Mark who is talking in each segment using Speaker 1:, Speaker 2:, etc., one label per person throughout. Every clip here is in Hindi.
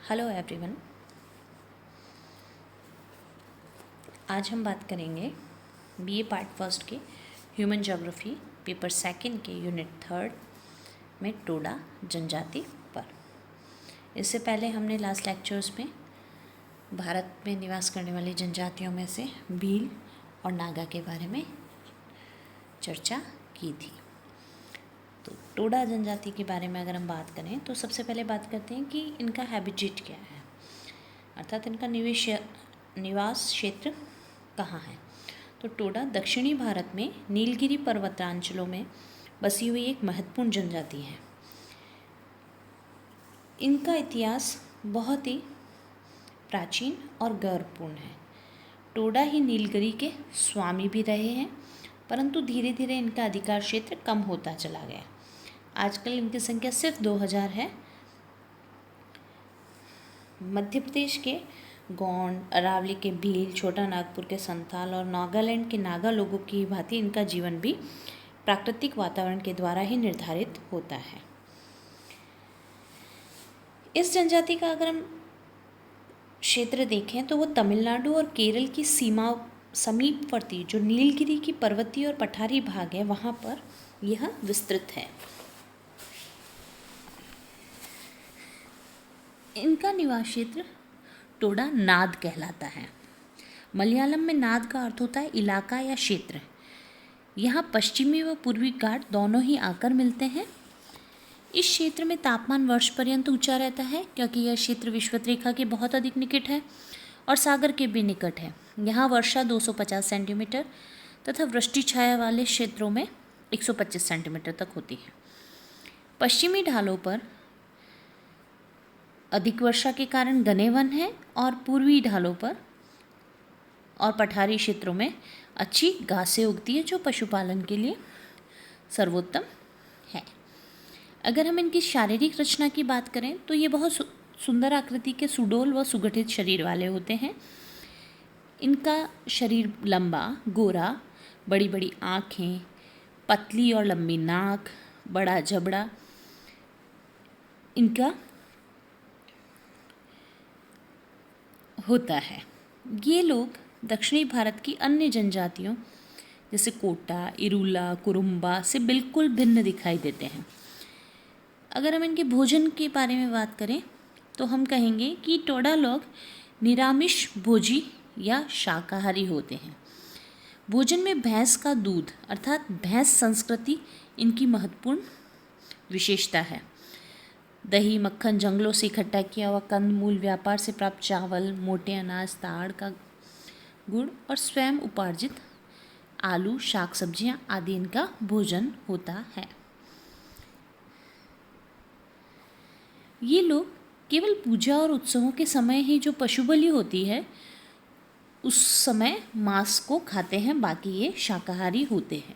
Speaker 1: Hello everyone. आज हम बात करेंगे बीए पार्ट फर्स्ट के ह्यूमन ज्योग्राफी पेपर सेकंड के यूनिट थर्ड में टोडा जनजाति पर। इससे पहले हमने लास्ट लेक्चर्स में भारत में निवास करने वाली जनजातियों में से भील और नागा के बारे में चर्चा की थी। तो टोडा जनजाति के बारे में अगर हम बात करें तो सबसे पहले बात करते हैं कि इनका हैबिटेट क्या है, अर्थात इनका निवास क्षेत्र कहाँ है। तो टोडा दक्षिणी भारत में नीलगिरी पर्वतांचलों में बसी हुई एक महत्वपूर्ण जनजाति है। इनका इतिहास बहुत ही प्राचीन और गौरवपूर्ण है। टोडा ही नीलगिरी के स्वामी भी रहे हैं, परंतु धीरे धीरे इनका अधिकार क्षेत्र कम होता चला गया। आजकल इनकी संख्या सिर्फ 2000 है। मध्य प्रदेश के गोंड, अरावली के भील, छोटा नागपुर के संथाल और नागालैंड के नागा लोगों की भांति इनका जीवन भी प्राकृतिक वातावरण के द्वारा ही निर्धारित होता है। इस जनजाति का अगर हम क्षेत्र देखें तो वो तमिलनाडु और केरल की सीमा समीपवर्ती जो नीलगिरी की पर्वतीय और पठारी भाग है वहाँ पर यह विस्तृत है। इनका निवास क्षेत्र टोडा नाद कहलाता है। मलयालम में नाद का अर्थ होता है इलाका या क्षेत्र। यहाँ पश्चिमी व पूर्वी घाट दोनों ही आकर मिलते हैं। इस क्षेत्र में तापमान वर्ष पर्यंत ऊंचा रहता है क्योंकि यह क्षेत्र विषुवत रेखा के बहुत अधिक निकट है और सागर के भी निकट है। यहाँ वर्षा 250 सेंटीमीटर तथा वृष्टि छाया वाले क्षेत्रों में 125 सेंटीमीटर तक होती है। पश्चिमी ढालों पर अधिक वर्षा के कारण घने वन है और पूर्वी ढालों पर और पठारी क्षेत्रों में अच्छी घासें उगती है जो पशुपालन के लिए सर्वोत्तम है। अगर हम इनकी शारीरिक रचना की बात करें तो ये बहुत सुंदर आकृति के सुडौल व सुगठित शरीर वाले होते हैं। इनका शरीर लंबा, गोरा, बड़ी बड़ी आँखें, पतली और लंबी नाक, बड़ा जबड़ा इनका होता है। ये लोग दक्षिणी भारत की अन्य जनजातियों जैसे कोटा, इरूला, कुरुम्बा से बिल्कुल भिन्न दिखाई देते हैं। अगर हम इनके भोजन के बारे में बात करें तो हम कहेंगे कि टोडा लोग निरामिष भोजी या शाकाहारी होते हैं। भोजन में भैंस का दूध अर्थात भैंस संस्कृति इनकी महत्वपूर्ण विशेषता है। दही, मक्खन, जंगलों से इकट्ठा किया हुआ कंदमूल, व्यापार से प्राप्त चावल, मोटे अनाज, ताड़ का गुड़ और स्वयं उपार्जित आलू, शाक सब्जियां आदि इनका भोजन होता है। ये लोग केवल पूजा और उत्सवों के समय ही जो पशु बलि होती है उस समय मांस को खाते हैं, बाकी ये शाकाहारी होते हैं।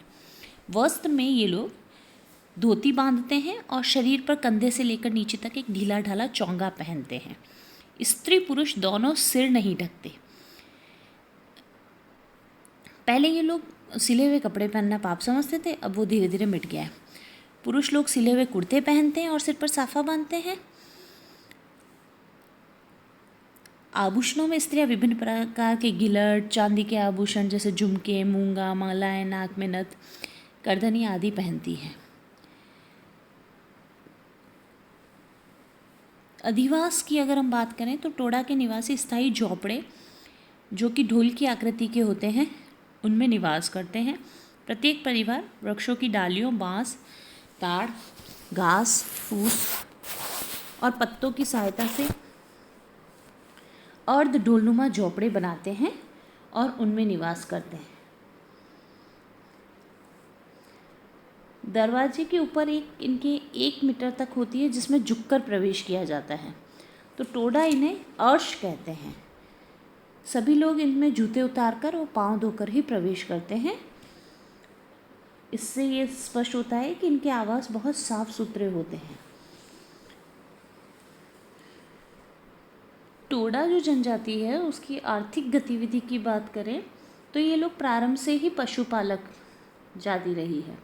Speaker 1: वस्त्र में ये लोग धोती बांधते हैं और शरीर पर कंधे से लेकर नीचे तक एक ढीला ढाला चोंगा पहनते हैं। स्त्री पुरुष दोनों सिर नहीं ढकते। पहले ये लोग सिले हुए कपड़े पहनना पाप समझते थे, अब वो धीरे धीरे मिट गया है। पुरुष लोग सिले हुए कुर्ते पहनते हैं और सिर पर साफा बांधते हैं। आभूषणों में स्त्रियां विभिन्न प्रकार के गिलट, चांदी के आभूषण जैसे झुमके, मूंगा, मालाएं, नाक में नथ, करधनी आदि पहनती हैं। अधिवास की अगर हम बात करें तो टोडा के निवासी स्थायी झोपड़े जो कि ढोल की आकृति के होते हैं उनमें निवास करते हैं। प्रत्येक परिवार वृक्षों की डालियों, बांस, ताड़, घास, फूस और पत्तों की सहायता से अर्ध ढोलनुमा झोपड़े बनाते हैं और उनमें निवास करते हैं। दरवाजे के ऊपर इनके 1 मीटर तक होती है जिसमें झुककर प्रवेश किया जाता है। तो टोडा इन्हें अर्श कहते हैं। सभी लोग इनमें जूते उतारकर और पांव धोकर ही प्रवेश करते हैं। इससे ये स्पष्ट होता है कि इनके आवास बहुत साफ सुथरे होते हैं। टोडा जो जनजाति है उसकी आर्थिक गतिविधि की बात करें तो ये लोग प्रारंभ से ही पशुपालक जाति रही है।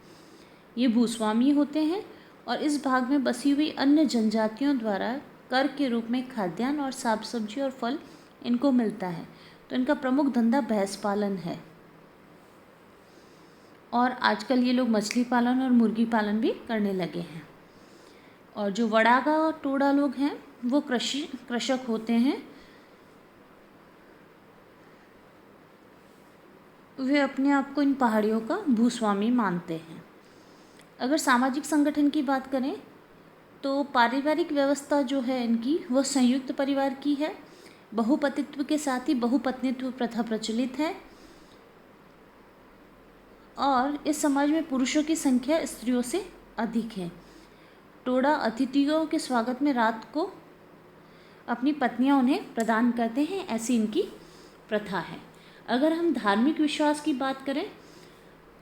Speaker 1: ये भूस्वामी होते हैं और इस भाग में बसी हुई अन्य जनजातियों द्वारा कर के रूप में खाद्यान्न और साग सब्जी और फल इनको मिलता है। तो इनका प्रमुख धंधा भैंस पालन है और आजकल ये लोग मछली पालन और मुर्गी पालन भी करने लगे हैं। और जो वड़ागा और टोडा लोग हैं वो कृषक होते हैं। वे अपने आप को इन पहाड़ियों का भूस्वामी मानते हैं। अगर सामाजिक संगठन की बात करें तो पारिवारिक व्यवस्था जो है इनकी वो संयुक्त परिवार की है। बहुपतित्व के साथ ही बहुपत्नीत्व प्रथा प्रचलित है और इस समाज में पुरुषों की संख्या स्त्रियों से अधिक है। टोडा अतिथियों के स्वागत में रात को अपनी पत्नियां उन्हें प्रदान करते हैं, ऐसी इनकी प्रथा है। अगर हम धार्मिक विश्वास की बात करें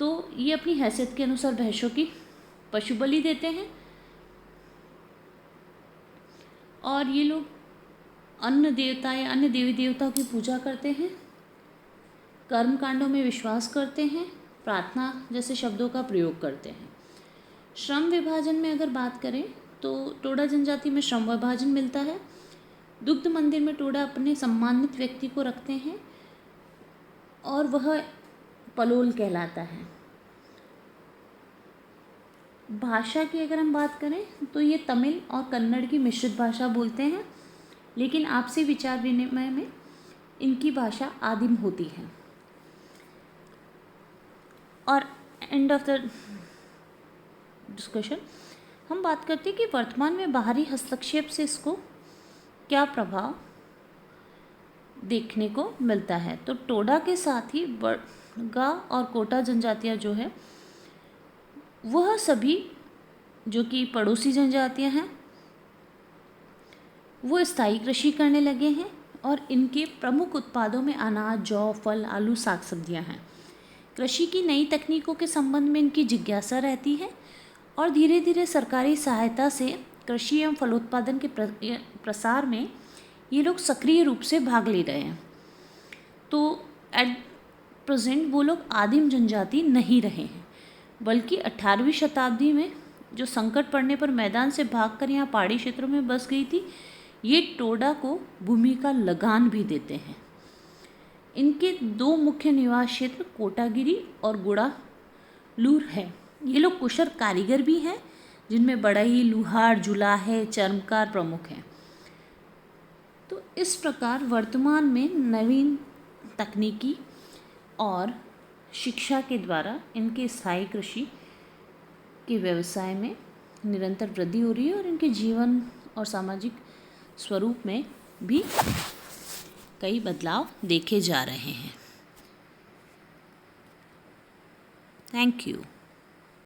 Speaker 1: तो ये अपनी हैसियत के अनुसार भैंसों की पशु बलि देते हैं और ये लोग अन्न देवता या अन्य देवी देवताओं की पूजा करते हैं, कर्म कांडों में विश्वास करते हैं, प्रार्थना जैसे शब्दों का प्रयोग करते हैं। श्रम विभाजन में अगर बात करें तो टोडा जनजाति में श्रम विभाजन मिलता है। दुग्ध मंदिर में टोडा अपने सम्मानित व्यक्ति को रखते हैं और वह पलोल कहलाता है। भाषा की अगर हम बात करें तो ये तमिल और कन्नड़ की मिश्रित भाषा बोलते हैं, लेकिन आपसी विचार विनिमय में इनकी भाषा आदिम होती है। और एंड ऑफ द डिस्कशन हम बात करते हैं कि वर्तमान में बाहरी हस्तक्षेप से इसको क्या प्रभाव देखने को मिलता है। तो टोडा के साथ ही बरगा और कोटा जनजातियाँ जो है वह सभी जो कि पड़ोसी जनजातियाँ हैं वो स्थायी कृषि करने लगे हैं और इनके प्रमुख उत्पादों में अनाज, जौ, फल, आलू, साग सब्जियाँ हैं। कृषि की नई तकनीकों के संबंध में इनकी जिज्ञासा रहती है और धीरे धीरे सरकारी सहायता से कृषि एवं फलोत्पादन के प्रसार में ये लोग सक्रिय रूप से भाग ले रहे हैं। तो एट प्रेजेंट वो लोग आदिम जनजाति नहीं रहे हैं, बल्कि 18वीं शताब्दी में जो संकट पड़ने पर मैदान से भागकर यहाँ पहाड़ी क्षेत्रों में बस गई थी, ये टोडा को भूमि का लगान भी देते हैं। इनके दो मुख्य निवास क्षेत्र कोटागिरी और गुड़ालूर है। ये लोग कुशल कारीगर भी हैं, जिनमें बढ़ई, लुहार, जुलाहे, चर्मकार प्रमुख हैं। तो इस प्रकार वर्तमान में नवीन तकनीकी और शिक्षा के द्वारा इनके स्थायी कृषि के व्यवसाय में निरंतर वृद्धि हो रही है और इनके जीवन और सामाजिक स्वरूप में भी कई बदलाव देखे जा रहे हैं। Thank you.